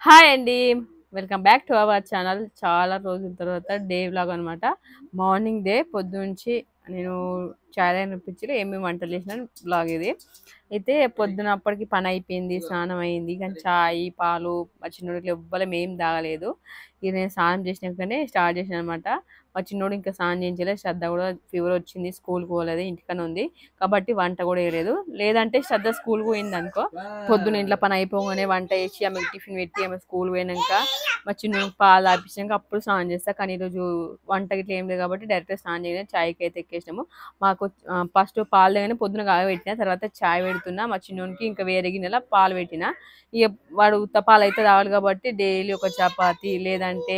Hi అండి. Welcome back to our channel. చాలా రోజుల తర్వాత డే వ్లాగ్ అనమాట. మార్నింగ్ పొద్దునుంచి నేను చాయ్ తాగినపిచ్చిలో ఏమేమి వంటలు చేసినాను వ్లాగ్ ఇది. అయితే పొద్దున అప్పటికి పని అయిపోయింది, స్నానం అయింది. కానీ చాయ్, పాలు మా చిన్నోడికి ఎవ్వరం ఏం తాగలేదు. ఇక నేను స్నానం చేసినాకనే స్టార్ట్ చేశాను అనమాట. మా చిన్నోడు ఇంకా స్నానం చేయించలేదు. శ్రద్ధ కూడా ఫీవర్ వచ్చింది, స్కూల్కి పోలేదు, ఇంటికనే ఉంది. కాబట్టి వంట కూడా వేయలేదు. లేదంటే శ్రద్ధ స్కూల్కి పోయింది అనుకో, పొద్దున ఇంట్లో పని అయిపోగానే వంట చేసి ఆమెకి టిఫిన్ పెట్టి ఆమె స్కూల్ పోయినాక మా చిన్న పాలు తాపించాక అప్పుడు స్నానం చేస్తా. కానీ ఈరోజు వంట గిట్ల ఏం లేదు కాబట్టి డైరెక్ట్ స్నానం చేయలేదు. చాయ్కి అయితే ఎక్కేసినాము. మాకు ఫస్ట్ పాలు దగ్గర పొద్దున కాగబెట్టిన, తర్వాత చాయ్ పెడుతున్నా మా చిన్నోనికి. ఇంకా వేరే గిన్నెల పాలు పెట్టిన. ఇక వాడు ఉత్త పాలు అయితే తాగాలి కాబట్టి డైలీ ఒక చపాతి లేదంటే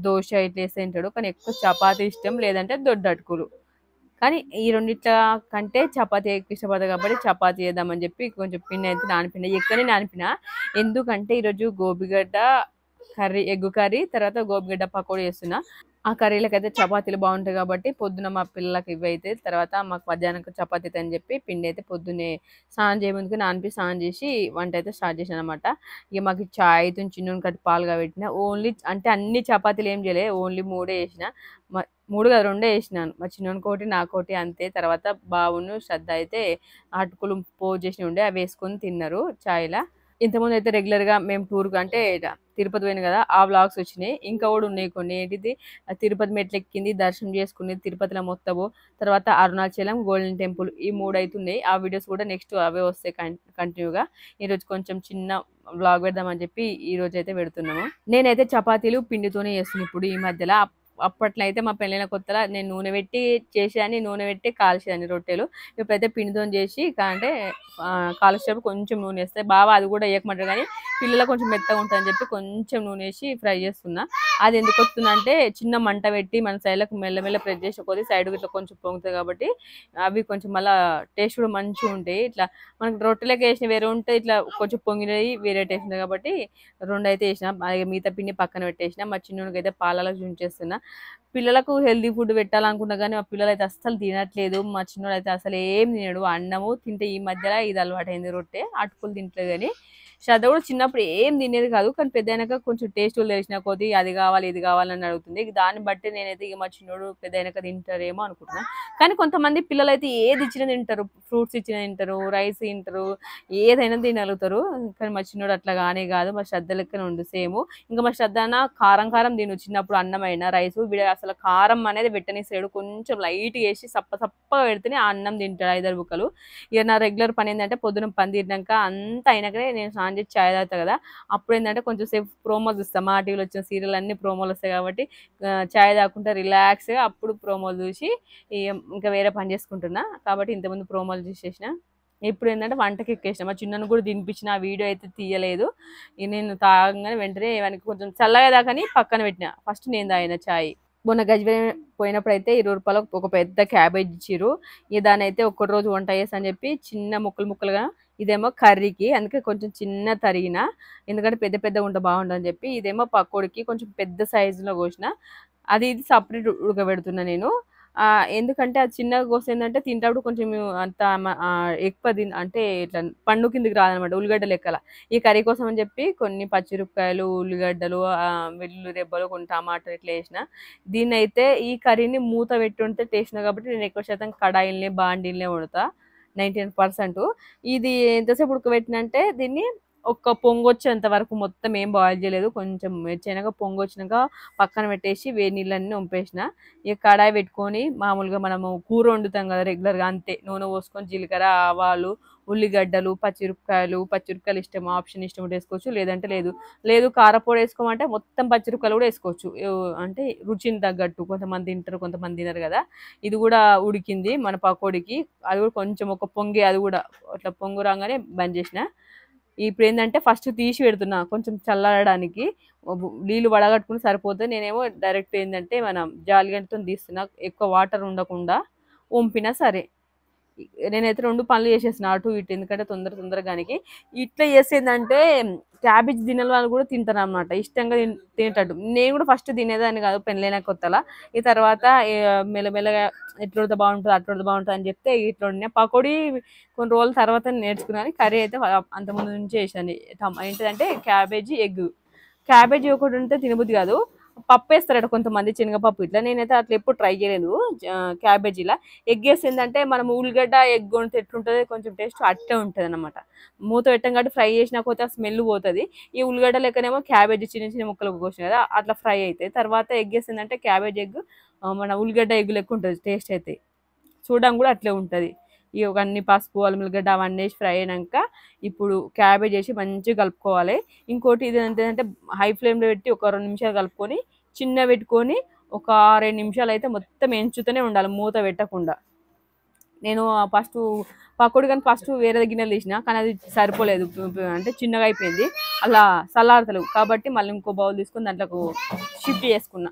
దోశ ఇట్లా వేస్తే తింటాడు. కానీ ఎక్కువ చపాతి ఇష్టం, లేదంటే దొడ్డటుకులు. కానీ ఈ రెండిట్ల కంటే చపాతీ ఎక్కువ ఇష్టపడతాను కాబట్టి చపాతీ చేద్దామని చెప్పి కొంచెం పిండి అయితే నానిపిన, ఎక్కువనే నానిపిన. ఎందుకంటే ఈరోజు గోబిగడ్డ కర్రీ, ఎగ్ కర్రీ, తర్వాత గోబిగడ్డ పకోడీ చేస్తున్నా. ఆ కర్రీలకైతే చపాతీలు బాగుంటాయి కాబట్టి పొద్దున మా పిల్లలకి ఇవి అయితే, తర్వాత మాకు మధ్యాహ్నం చపాతీ అని చెప్పి పిండి అయితే పొద్దున్నే స్నానం చేయముందుకు నానిపి స్నానం చేసి వంట అయితే స్టార్ట్ చేశాను అనమాట. ఇక మాకు చాయ్ అయితే చిన్న కట్టి పాలు కాబట్టిన. ఓన్లీ అంటే అన్ని చపాతీలు ఏం చేయలేదు, ఓన్లీ మూడే చేసిన. మూడు కాదు, రెండే వేసినాను. మా చిన్నోనికోటి నాకోటి అంతే. తర్వాత బావును శ్రద్ధ అయితే అటుకులు పోగు చేసి ఉండే అవి వేసుకొని తిన్నారు చాయ్లా. ఇంతకుముందు అయితే రెగ్యులర్గా మేము టూర్కి అంటే తిరుపతి పోయిన కదా, ఆ వ్లాగ్స్ వచ్చినాయి. ఇంకా కూడా ఉన్నాయి కొన్ని. ఏంటిది, తిరుపతి మెట్లు ఎక్కింది, దర్శనం చేసుకునేది, తిరుపతిలో మొత్తము, తర్వాత అరుణాచలం, గోల్డెన్ టెంపుల్, ఈ మూడు అవుతున్నాయి. ఆ వీడియోస్ కూడా నెక్స్ట్ అవే వస్తాయి కంటిన్యూగా. ఈరోజు కొంచెం చిన్న వ్లాగ్ పెడదామని చెప్పి ఈ రోజు అయితే పెడుతున్నాము. నేనైతే చపాతీలు పిండితోనే చేస్తున్నాను ఇప్పుడు ఈ మధ్యలో. అప్పట్లో అయితే మా పెళ్ళైన కొత్తలో నేను నూనె పెట్టి చేసేదాన్ని, నూనె పెట్టి కాల్చేదాన్ని రొట్టెలు. ఇప్పుడైతే పిండితో చేసి అంటే కాల్చేటప్పుడు కొంచెం నూనె వేస్తే బాగా, అది కూడా వేయకమంటారు కానీ పిల్లలకు కొంచెం మెత్తగా ఉంటుందని చెప్పి కొంచెం నూనె వేసి ఫ్రై చేస్తున్నా. అది ఎందుకు వస్తుందంటే అంటే చిన్న మంట పెట్టి మన సైడ్లకు మెల్లమెల్ల ప్రెస్ చేసే కొద్ది సైడ్కి ఇట్లా కొంచెం పొంగుతుంది కాబట్టి అవి కొంచెం మళ్ళీ టేస్ట్ కూడా మంచిగా ఉంటాయి. ఇట్లా మనకి రొట్టెలకు వేసిన వేరే ఉంటాయి, ఇట్లా కొంచెం పొంగినవి వేరే టేస్ట్ ఉంటుంది కాబట్టి రెండు అయితే వేసిన. అలాగే మిగతా పిండి పక్కన పెట్టేసిన. మా చిన్నోడికి అయితే పాలలో చూసేస్తున్నా. పిల్లలకు హెల్తీ ఫుడ్ పెట్టాలనుకున్నా కానీ మా పిల్లలు అయితే అస్సలు తినట్లేదు. మా చిన్నోడు అయితే అసలు ఏం తినడు. అన్నము తింటే ఈ మధ్యలో ఇది అలవాటైంది, రొట్టె అటుకులు తింటలేదు. కానీ శ్రద్ధ కూడా చిన్నప్పుడు ఏం తినేది కాదు, కానీ పెద్దయినాక కొంచెం టేస్టులు తెలిసిన కొద్దీ అది కావాలి ఇది కావాలని అడుగుతుంది. దాన్ని బట్టి నేనైతే ఇక మా చిన్నోడు పెద్దయినాక తింటారేమో అనుకుంటున్నా. కానీ కొంతమంది పిల్లలు అయితే ఏది ఇచ్చినా తింటారు, ఫ్రూట్స్ ఇచ్చినా తింటారు, రైస్ తింటారు, ఏదైనా తినగలుగుతారు. కానీ మా చిన్నోడు అట్లా కానే కాదు, మా శ్రద్ధ లెక్కనే ఉండు సేమ్. ఇంకా మా శ్రద్ధన కారం కారం తిను, చిన్నప్పుడు అన్నమైన రైస్ వీడ అసలు కారం అనేది పెట్టనిస్తాడు. కొంచెం లైట్ వేసి సప్ప సప్పగా పెడితేనే ఆ అన్నం తింటాడు 5 బుక్కలు. ఇక నా రెగ్యులర్ పని ఏంటంటే పొద్దున పని తీరినాక అంతా అయినాకనే నేను స్నానం చేసి చాయ్ తాగుతా కదా, అప్పుడు ఏంటంటే కొంచెం సేపు ప్రోమోలు చూస్తాను. మా టీవీలో వచ్చిన సీరియల్ అన్ని ప్రోమోలు వస్తాయి కాబట్టి చాయ్ తాగుకుంటా రిలాక్స్గా అప్పుడు ప్రోమోలు చూసి ఇంకా వేరే పని చేసుకుంటున్నా. కాబట్టి ఇంతకుముందు ప్రోమోలు చూసేసిన. ఇప్పుడు ఏంటంటే వంటకి ఎక్కేసిన. మా చిన్నను కూడా తినిపించిన, ఆ వీడియో అయితే తీయలేదు. నేను తాగగానే వెంటనే వానికి కొంచెం చల్లగా దాకని పక్కన పెట్టిన. ఫస్ట్ నేను తాగిన చాయ్. మొన్న గజ్వేల్ పోయినప్పుడు అయితే 20 రూపాయలకు ఒక పెద్ద క్యాబేజ్ ఇచ్చిర్రు. ఇక దాని అయితే ఒక్కటి రోజు వంట చేస్తా అని చెప్పి చిన్న ముక్కలు ముక్కలుగా, ఇదేమో కర్రీకి అందుకే కొంచెం చిన్న తరిగిన, ఎందుకంటే పెద్ద పెద్దగా ఉంటే బాగుండదని చెప్పి. ఇదేమో పకోడికి కొంచెం పెద్ద సైజులో కోసిన. అది ఇది సపరేట్ ఉడకబెడుతున్నా నేను. ఎందుకంటే అది చిన్నగా కోస్తే ఏంటంటే తింటప్పుడు కొంచెం అంత ఎక్కువ అంటే ఇట్లా పండు కిందకి రాదనమాట, ఉల్లిగడ్డ లెక్కల. ఈ కర్రీ కోసం అని చెప్పి కొన్ని పచ్చిమిరపకాయలు, ఉల్లిగడ్డలు, వెల్లుల్లి రెబ్బలు, కొన్ని టమాటాలు ఇట్లా వేసిన. దీన్నైతే ఈ కర్రీని మూత పెట్టి ఉంటే టేస్ట్ ఉంది కాబట్టి నేను ఎక్కువ శాతం కడాయిల్ని బాండీల్నే వండుతా 99%. ఇది ఎంతసేపు ఉడకబెట్టినంటే దీన్ని ఒక పొంగొచ్చేంత వరకు మొత్తం ఏం బాయిల్ చేయలేదు. కొంచెం వెచ్చైనాక పొంగొచ్చినాక పక్కన పెట్టేసి వేడి నీళ్ళన్నీ వంపేసిన. ఇక కడాయి పెట్టుకొని మామూలుగా మనము కూర వండుతాం కదా రెగ్యులర్గా, అంతే. నూనె పోసుకొని జీలకర్ర, ఆవాలు, ఉల్లిగడ్డలు, పచ్చిమిరపకాయలు ఇష్టం, ఆప్షన్ ఇష్టం ఉంటే వేసుకోవచ్చు, లేదంటే లేదు. లేదు కారపొడి వేసుకోమంటే మొత్తం పచ్చిమిరపకాయలు కూడా వేసుకోవచ్చు, అంటే రుచిని తగ్గట్టు. కొంతమంది తింటారు, కొంతమంది తినరు కదా. ఇది కూడా ఉడికింది మన పకోడికి. అది కూడా కొంచెం ఒక పొంగి, అది కూడా అట్లా పొంగు రాగానే బంద్ చేసిన. ఇప్పుడు ఏంటంటే ఫస్ట్ తీసి పెడుతున్నా కొంచెం చల్లడానికి. నీళ్ళు వడగట్టుకుని సరిపోతే నేనేమో డైరెక్ట్ ఏంటంటే మనం జాలిగంటతో తీస్తున్నా, ఎక్కువ వాటర్ ఉండకుండా వంపినా సరే. నేనైతే 2 పనులు చేసేసిన అటు ఇటు, ఎందుకంటే తొందరగానికి. ఇట్లా చేసేదంటే క్యాబేజ్ తినని వాళ్ళు కూడా తింటారు అనమాట, ఇష్టంగా తినేటట్టు. నేను కూడా ఫస్ట్ తినేదాన్ని కాదు పెళ్ళైన కొత్తలా. ఈ తర్వాత మెల్లమెల్లగా ఎట్లా బాగుంటుంది అట్లా బాగుంటుంది అని చెప్తే ఇట్లా వండినా. పకోడీ కొన్ని రోజుల తర్వాత నేర్చుకున్నాను. కర్రీ అయితే అంతకుముందు నుంచి చేసాను. ఏంటిదంటే క్యాబేజీ ఎగ్. క్యాబేజీ ఒకటి ఉంటే తినబుద్ధి కాదు. పప్పు వేస్తారట కొంతమంది, శనగపప్పు ఇట్లా. నేనైతే అట్లా ఎప్పుడు ట్రై చేయలేదు క్యాబేజీలా. ఎగ్ వేసి ఏంటంటే మనం ఉల్లిగడ్డ ఎగ్ వండితే ఎట్లుంటుంది కొంచెం టేస్ట్ అట్టే ఉంటుంది అనమాట. మూత పెట్టం కాబట్టి ఫ్రై చేసినా పోతే ఆ స్మెల్ పోతుంది. ఈ ఉల్లిగడ్డ లెక్కనేమో క్యాబేజీ చిన్న చిన్న ముక్కలు కోసిన కదా అట్లా ఫ్రై అవుతాయి. తర్వాత ఎగ్ వేసి ఏంటంటే క్యాబేజ్ ఎగ్ మన ఉల్లిగడ్డ ఎగ్ లెక్క ఉంటుంది టేస్ట్ అయితే. చూడడం కూడా అట్లే ఉంటుంది. ఈ ఒక అన్ని పసుపు అల్లం ఎల్లిగడ్డ అవన్నీ వేసి ఫ్రై అయినాక ఇప్పుడు క్యాబేజ్ వేసి మంచిగా కలుపుకోవాలి. ఇంకోటి ఇది ఏంటంటే హై ఫ్లేమ్లో పెట్టి ఒక 2 నిమిషాలు కలుపుకొని చిన్న పెట్టుకొని ఒక 2 నిమిషాలు అయితే మొత్తం ఎంచుతూనే ఉండాలి మూత పెట్టకుండా. నేను ఫస్ట్ పకోడీ కానీ ఫస్ట్ వేరే గిన్నెలు తీసిన కానీ అది సరిపోలేదు, అంటే చిన్నగా అయిపోయింది. అలా చల్లారతలేవు కాబట్టి మళ్ళీ ఇంకో బౌల్ తీసుకొని దాంట్లోకి షిఫ్ట్ చేసుకున్నా.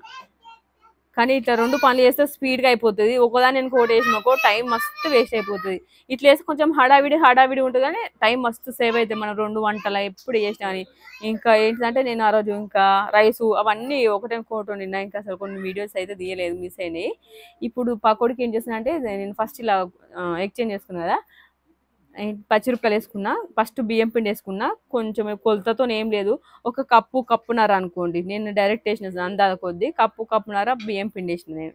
కానీ ఇట్లా 2 పనులు చేస్తే స్పీడ్‌గా అయిపోతది. ఒకదాన్ని ఇంకోటి వేసినామనుకో టైం మస్తు వేస్ట్ అయిపోతది. ఇట్లా వేసి కొంచెం హడావిడి ఉంటది గానీ టైం మస్తు సేవ్ అయితది. మనం 2 వంటలు ఎప్పుడు చేసినా గాని. ఇంకా ఏంటిదంటే నేను ఆ రోజు ఇంకా రైసు అవన్నీ ఒకటెనకొకటి వండినా. ఇంకా అసలు కొన్ని వీడియోస్ అయితే తీయలేదు, మిస్ అయినాయి. ఇప్పుడు పకోడీకి ఏం చేస్తున్నా అంటే నేను ఫస్ట్ ఇలా ఎక్స్చేంజ్ చేసుకున్నా కదా, పచ్చిమిరపకాయలు వేసుకున్నా. ఫస్ట్ బియ్యం పిండి వేసుకున్నా. కొంచెం కొలతతో ఏం లేదు, ఒక కప్పున్నర అనుకోండి. నేను డైరెక్ట్ వేసిన అందాల కొద్దీ కప్పున్నర బియ్యం పిండి వేసిన నేను.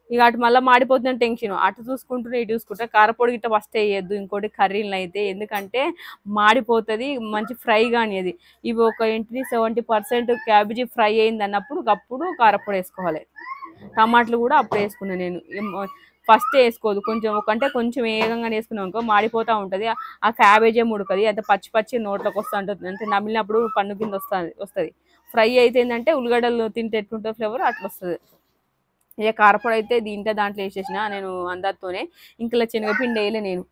ఇక అటు మళ్ళీ మాడిపోతుందని టెన్షన్, అటు చూసుకుంటూనే ఇటు చూసుకుంటా. కారపొడి గిట్ట ఫస్ట్ వేయద్దు ఇంకోటి కర్రీలు అయితే, ఎందుకంటే మాడిపోతుంది, మంచి ఫ్రై కానీ అది. ఇవి ఒక 70% క్యాబేజీ ఫ్రై అయింది అన్నప్పుడు అప్పుడు కారపొడి వేసుకోవాలి. టమాటాలు కూడా అప్పుడు వేసుకున్నాను నేను. ఫస్ట్ వేసుకోదు, కొంచెం అంటే కొంచెం వేగంగా వేసుకున్నాం అనుకో మాడిపోతూ ఉంటుంది. ఆ క్యాబేజే ఉడకది, అయితే పచ్చి పచ్చి నోట్లోకి వస్తూ ఉంటుంది, అంటే నమిలినప్పుడు పన్ను కింద వస్తుంది. ఫ్రై అయితే ఏంటంటే ఉల్లిగడ్డలు తింటే ఎట్లుంటుంది ఫ్లేవర్ అట్లా వస్తుంది. ఇక కారపొడి అయితే దాంట్లో వేసేసిన నేను అందరితోనే. ఇంకా శనగపిండి వేయలే నేను.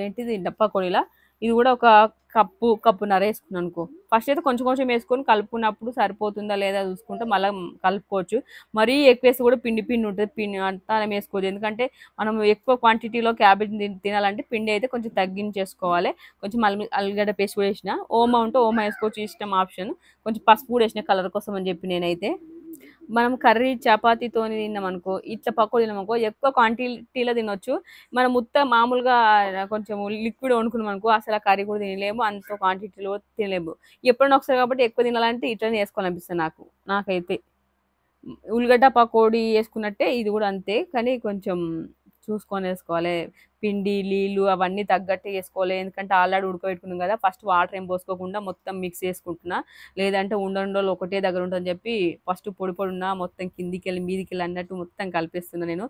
ఏంటిది పకోడీలా ఇది కూడా ఒక కప్పున్నర వేసుకున్నాను అనుకో. ఫస్ట్ అయితే కొంచెం కొంచెం వేసుకొని కలుపుకున్నప్పుడు సరిపోతుందా లేదా చూసుకుంటే మళ్ళీ కలుపుకోవచ్చు. మరీ ఎక్కువ వేస్తే కూడా పిండి ఉంటుంది, పిండి అంతా వేసుకోవచ్చు. ఎందుకంటే మనం ఎక్కువ క్వాంటిటీలో క్యాబేజ్ తినాలంటే పిండి అయితే కొంచెం తగ్గించేసుకోవాలి. కొంచెం అల్లిగడ్డ పేస్ట్ కూడా వేసిన. ఓమా ఉంటే ఓమా వేసుకోవచ్చు, ఇష్టం ఆప్షన్. కొంచెం పసుపు కూడా వేసిన కలర్ కోసం అని చెప్పి నేనైతే. మనం కర్రీ చపాతీతో తిన్నామనుకో, ఇట్లా పకోడీ తిన్నామనుకో ఎక్కువ క్వాంటిటీలో తినొచ్చు. మనం మామూలుగా కొంచెం లిక్విడ్ వండుకున్నాం అనుకో అసలు ఆ కర్రీ కూడా తినలేము, అంత క్వాంటిటీలో తినలేము. ఎప్పుడైనా ఒకసారి కాబట్టి ఎక్కువ తినాలంటే ఇట్లనే వేసుకోవాలనిపిస్తుంది నాకైతే. ఉల్లిగడ్డ పకోడీ వేసుకున్నట్టే ఇది కూడా అంతే, కానీ కొంచెం చూసుకొని వేసుకోవాలి. పిండి నీళ్ళు అవన్నీ తగ్గట్టే వేసుకోవాలి. ఎందుకంటే ఆల్రెడీ ఉడకబెట్టుకున్నాం కదా, ఫస్ట్ వాటర్ ఏం పోసుకోకుండా మొత్తం మిక్స్ చేసుకుంటున్నా. లేదంటే ఉండలు ఒకటే దగ్గర ఉంటుందని చెప్పి ఫస్ట్ పొడి ఉన్నా మొత్తం కిందికి వెళ్ళి మీదికి వెళ్ళి అన్నట్టు మొత్తం కలిపేస్తున్నా నేను.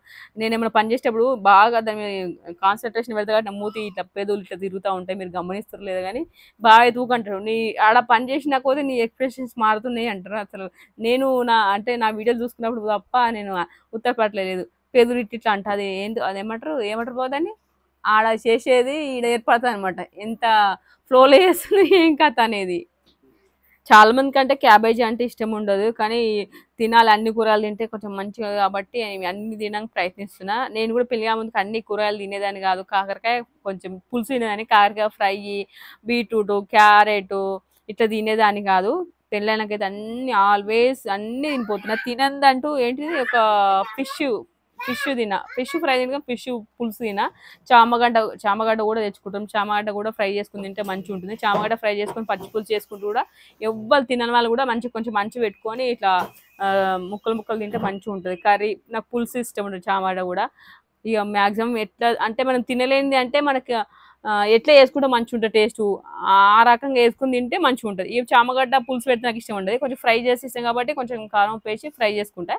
ఏమైనా పని చేసేటప్పుడు బాగా దాని కాన్సన్ట్రేషన్ పెడతా కాబట్టి మూతి ఇట్లా పెదవులు ఇట్లా తిరుగుతూ ఉంటాయి, మీరు గమనిస్తారు లేదు కానీ బాగా ఎదుగుకుంటారు. ఆడ పని చేసిన కొద్దీ నీ ఎక్స్ప్రెషన్స్ మారుతున్నాయి అంటారు. అసలు నేను నా వీడియోలు చూసుకున్నప్పుడు తప్ప నేను ఉత్తరపడలేదు. పెదురు ఇట్లా అంట అది ఏమంటారు పోదని ఆడ చేసేది ఈడ ఏర్పడుతుంది అనమాట. ఎంత ఫ్లోలో చేస్తుంది ఏం కథ అనేది. చాలా మంది కంటే క్యాబేజీ అంటే ఇష్టం ఉండదు, కానీ తినాలి, అన్ని కూరగాయలు తింటే కొంచెం మంచిగా కాబట్టి అన్ని తినడానికి ప్రయత్నిస్తున్నా. నేను కూడా పెళ్ళి ముందుకు అన్ని కూరగాయలు తినేదాన్ని కాదు. కాకరకాయ కొంచెం పులుసు తినేదాన్ని, కాకరకాయ ఫ్రై, బీట్రూట్, క్యారెట్ ఇట్లా తినేదాన్ని కాదు. పెళ్ళైనాకైతే అన్ని ఆల్వేస్ అన్ని తినిపోతున్నా. తినందంటూ ఏంటిది ఒక ఫిష్ ఫిష్ ఫ్రై తిన, ఫిష్ పులుసు తిన. చామగడ్డ కూడా తెచ్చుకుంటాం, చామగడ్డ కూడా ఫ్రై చేసుకుని తింటే మంచిగా ఉంటుంది. చామగడ్డ ఫ్రై చేసుకొని పచ్చి పులుసు చేసుకుంటూ కూడా ఎవ్వరు తినని వాళ్ళు కూడా కొంచెం మంచి పెట్టుకొని ఇట్లా ముక్కలు తింటే మంచిగా ఉంటుంది కర్రీ. నాకు పులుసు ఇష్టం ఉంటుంది, చామగడ్డ కూడా. ఇక మ్యాక్సిమం ఎట్లా అంటే మనం తినలేనిది అంటే మనకి ఎట్లా వేసుకుంటే మంచిగా ఉంటుంది టేస్ట్, ఆ రకంగా వేసుకుని తింటే మంచిగా ఉంటుంది. ఈ చామగడ్డ పులుసు పెడితే నాకు ఇష్టం ఉండదు, కొంచెం ఫ్రై చేసి ఇష్టం కాబట్టి కొంచెం కారం వేసి ఫ్రై చేసుకుంటా.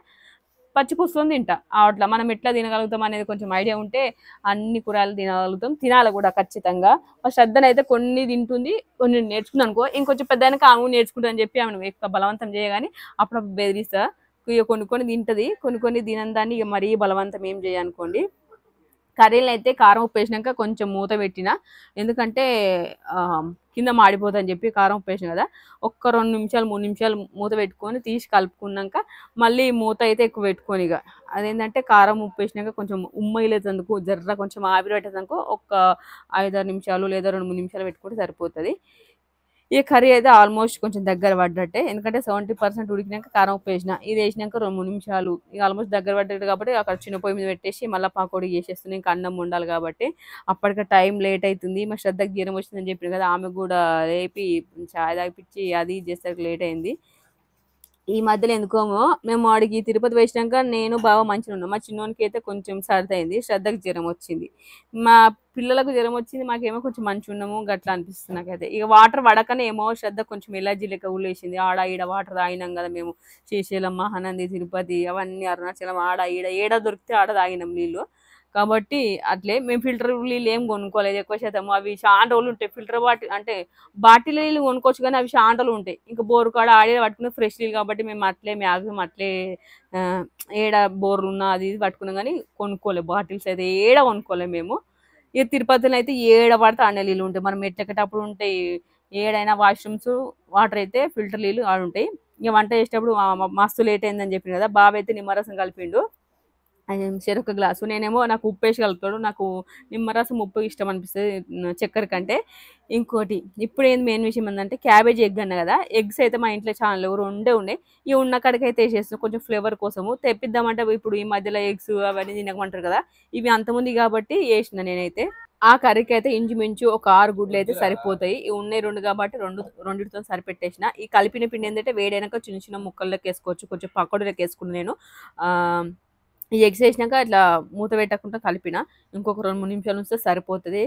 పచ్చి పులుసుని తింటా. అట్లా మనం ఎట్లా తినగలుగుతాం అనేది కొంచెం ఐడియా ఉంటే అన్ని కూరగాయలు తినగలుగుతాం, తినాలి కూడా ఖచ్చితంగా. శ్రద్ధనైతే కొన్ని తింటుంది, కొన్ని నేర్చుకుంది అనుకో, ఇంకొంచెం పెద్ద ఆమె నేర్చుకుంటా అని చెప్పి ఆమె ఎక్కువ బలవంతం చేయగాని అప్పుడు బెదిరిస్తా. ఇక కొన్ని తింటది, కొన్ని తినని దాన్ని ఇక మరీ బలవంతం ఏం చేయనుకోండి. కర్రీలు అయితే కారం ఉప్పు వేసినాక కొంచెం మూత పెట్టిన, ఎందుకంటే కింద మాడిపోతుందని చెప్పి కారం ఉప్పు వేసిన కదా. ఒక్క 2 నిమిషాలు 3 నిమిషాలు మూత పెట్టుకొని తీసి కలుపుకున్నాక మళ్ళీ మూత అయితే ఎక్కువ పెట్టుకొని, ఇక అదేంటంటే కారం ఉప్పు వేసినాక కొంచెం ఉమ్మయిలేదందుకు జర్ర కొంచెం ఆవిరి పెట్టేందుకు ఒక 5-6 నిమిషాలు లేదా 2-3 నిమిషాలు పెట్టుకుంటే సరిపోతుంది. ఈ కర్రీ అయితే ఆల్మోస్ట్ కొంచెం దగ్గర పడ్డట్టే, ఎందుకంటే 70% ఉడికినాక కారం ఉప్పు వేసిన, ఇది వేసినాక 2-3 నిమిషాలు ఇక ఆల్మోస్ట్ దగ్గర పడ్డట్టు కాబట్టి అక్కడ చిన్న పొయ్యి మీద పెట్టేసి మళ్ళీ పకోడీ చేసేస్తున్నాయి. ఇంకా అన్నం వండాలి కాబట్టి అప్పటికే టైం లేట్ అవుతుంది. మా శ్రద్ధకి జ్వరం వచ్చిందని చెప్పిన కదా, ఆమె కూడా రేపి చాయ్ తాగిపించి అది చేసేసరికి లేట్ అయింది. ఈ మధ్యలో ఎందుకోమో మేము వాడికి తిరుపతి వేసినాక నేను బాగా మంచిగా ఉన్నాం. మా చిన్నోనికి అయితే కొంచెం సర్ది అయింది, శ్రద్ధకి జ్వరం వచ్చింది. మా పిల్లలకు జ్వరం వచ్చింది, మాకేమో కొంచెం మంచిగా ఉన్నాము గట్లా అనిపిస్తుంది నాకైతే. ఇక వాటర్ పడకనే ఏమో శ్రద్ధ కొంచెం ఎలర్జీ లెక్క ఊలేసింది. ఆడ ఈడ వాటర్ తాగినాం కదా మేము, శ్రీశైలం, మహానంది, తిరుపతి అవన్నీ అరుణాచలం ఆడ ఈడ ఏడ దొరికితే ఆడ తాగినాం నీళ్ళు. కాబట్టి అట్లే మేము ఫిల్టర్ నీళ్ళు ఏం కొనుక్కోలేదు ఎక్కువ శాతం. అవి చాలా రోజులు ఉంటాయి. ఫిల్టర్ బాటిల్ అంటే బాటిల్ నీళ్ళు కొనుక్కోవచ్చు కానీ అవి చాలా రోజులు ఉంటాయి. ఇంకా బోర్ కాడ ఆడే పట్టుకుని ఫ్రెష్ నీళ్ళు కాబట్టి మేము అట్లే మ్యాక్సిమం అట్లే ఆ, ఏడ బోర్లు ఉన్నా అది ఇది పట్టుకున్నాం కానీ కొనుక్కోలేదు. బాటిల్స్ అయితే ఏడ కొనుక్కోలేము మేము. ఇక తిరుపతిలో అయితే ఏడ పడితే ఆడ నీళ్ళు ఉంటాయి. మనం ఎట్టేటప్పుడు ఉంటాయి. ఏడైనా వాష్రూమ్స్ వాటర్ అయితే ఫిల్టర్ నీళ్ళు ఆడ ఉంటాయి. ఇక వంట చేసేటప్పుడు మస్తు లేట్ అయిందని చెప్పింది కదా, బాబు అయితే నిమ్మరసం కలిపిండు. అది చెరొక గ్లాసు. నేనేమో నాకు ఉప్పేసి కలుపుతాడు. నాకు నిమ్మరసం ఉప్పు ఇష్టం అనిపిస్తది చక్కెర కంటే. ఇంకోటి ఇప్పుడు ఏంది మెయిన్ విషయం ఏందంటే క్యాబేజ్ ఎగ్ అన్నా కదా, ఎగ్స్ అయితే మా ఇంట్లో చాలా లేవు, రెండే ఉన్నాయి. ఈ ఉన్న కాడికైతే ఏసేస్తున్నా కొంచెం ఫ్లేవర్ కోసము. తెప్పిద్దామంటే ఇప్పుడు ఈ మధ్యలో ఎగ్స్ అవన్నీ తినకమంటారు కదా, ఇవి అంతముంది కాబట్టి ఏసిన నేనైతే. ఆ కర్రీకి అయితే ఇంచుమించు ఒక 6 గుడ్లు అయితే సరిపోతాయి. ఇవి ఉన్నాయి 2 కాబట్టి రెండిటితో సరిపెట్టేసిన. ఈ కలిపిన పిండి ఏంటంటే వేడైనాక చిన్న చిన్న ముక్కల్లోకి వేసుకోవచ్చు. కొంచెం పకోడీలోకి వేసుకున్నాను నేను. ఆహ్, ఈ ఎగ్స్ ఏసినాక ఇట్లా మూత పెట్టకుండా కలిపిన. ఇంకొక 2, 3 నిమిషాలు ఉంచితే సరిపోతది.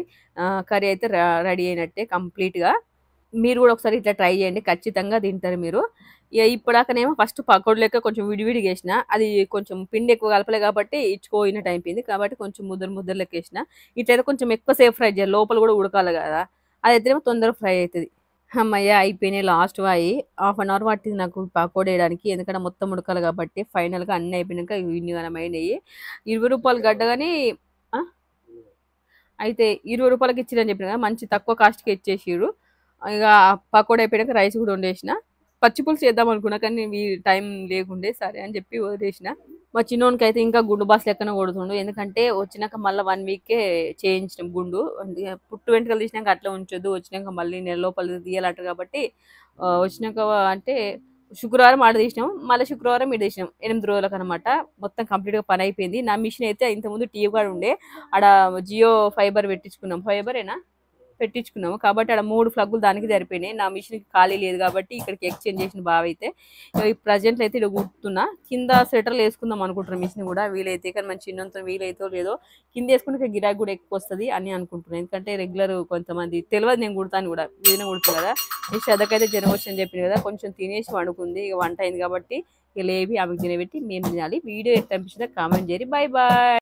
కర్రీ అయితే రెడీ అయినట్టే కంప్లీట్‌గా. మీరు గూడా ఒకసారి ఇట్లా ట్రై చేయండి. ఖచ్చితంగా తింటారు మీరు. ఇగ ఇప్పటిదాకానేమో ఫస్ట్ పకోడీ లెక్క కొంచెం విడివిడిగా ఏసిన. అది కొంచెం పిండి ఎక్కువ కలపలే కాబట్టి ఇచ్చుకోయినట్టు అయిపోయింది. కాబట్టి కొంచెం ముద్దలు ముద్దలు లెక్క ఏసిన. ఇట్లయితే కొంచెం ఎక్కువ సేపు ఫ్రై చేయాలి. లోపల గూడా ఉడకాలి గదా, అదైతేనేమో తొందరగా ఫ్రై అయితది. హమ్మయ్య! అయిపోయినాయి లాస్ట్ వాయి. హాఫ్ అన్ అవర్ పట్టింది నాకు పకోడేయడానికి. ఎందుకంటే మొత్తం ఉడకాలి కాబట్టి. ఫైనల్‌గా అన్నీ అయిపోయినాక ఇన్నిగనం అయినాయి. రూ. 20 గడ్డ గాని ఆ! అయితే రూ. 20కి ఇచ్చిర్రని చెప్పిన కదా, మంచి తక్కువ కాస్ట్‌కే ఇచ్చేసిర్రు. ఇగ పకోడీ అయిపోయినాక రైస్ కూడా వండేసిన. పచ్చి పులుసు చేద్దాం అనుకున్నా కానీ టైం లేకుండే. సరే అని చెప్పి వదిలేసిన. మా చిన్నోనికైతే ఇంకా గుండు బాస్ లెక్కనే కొడుతుండు. ఎందుకంటే వచ్చినాక మళ్ళా 1 వీకే చేయించినాం గుండు. అంటే పుట్టు వెంట్రుకలు తీసినాక అట్లా ఉంచొద్దు. వచ్చినాక మళ్ళీ నెల లోపల తీయాలంటారు కాబట్టి వచ్చినాక అంటే శుక్రవారం ఆడ తీసినాం. మళ్ళీ శుక్రవారం ఈడ తీసినాం. 8 రోజులకనమాట. మొత్తం కంప్లీట్‌గా పని అయిపోయింది. నా మిషన్ అయితే ఇంతకుముందు టీవీ కాడ ఉండే. ఆడ జియో ఫైబర్ పెట్టించుకున్నాం. ఫైబరేనా? పెట్టించుకున్నాము. కాబట్టి ఆడ 3 ప్లగ్గులు దానికి సరిపోయినాయి. నా మిషన్‌కి ఖాళీ లేదు కాబట్టి ఇక్కడికి ఎక్స్‌చేంజ్ చేసిన బావైతే. ప్రెజెంట్ అయితే ఈడ కుడుతున్నా. కింద స్వెటర్‌లు ఏసుకుందాం అనుకుంటున్నా మిషన్ గూడా వీలైతే. కానీ మన చిన్నోనితో వీలైతో లేదో. కిందేసుకుంటే గిరాకీ గూడా ఎక్కువొస్తది అని అనుకుంటున్నా. ఎందుకంటే రెగ్యులర్ కొంతమంది తెలవదు నేను కుడతాను గూడా. మీదనే కుడతా కదా. ఈ శ్రద్ధకైతే జ్వరం వచ్చిందని చెప్పింది కదా, కొంచెం తినేసి పడుకుంది. ఇక వంట అయింది కాబట్టి ఇక లేపి ఆమెకు తినబెట్టి మేము తినాలి. వీడియో ఎట్లా అనిపించిందో కామెంట్ చేయరి. Bye bye.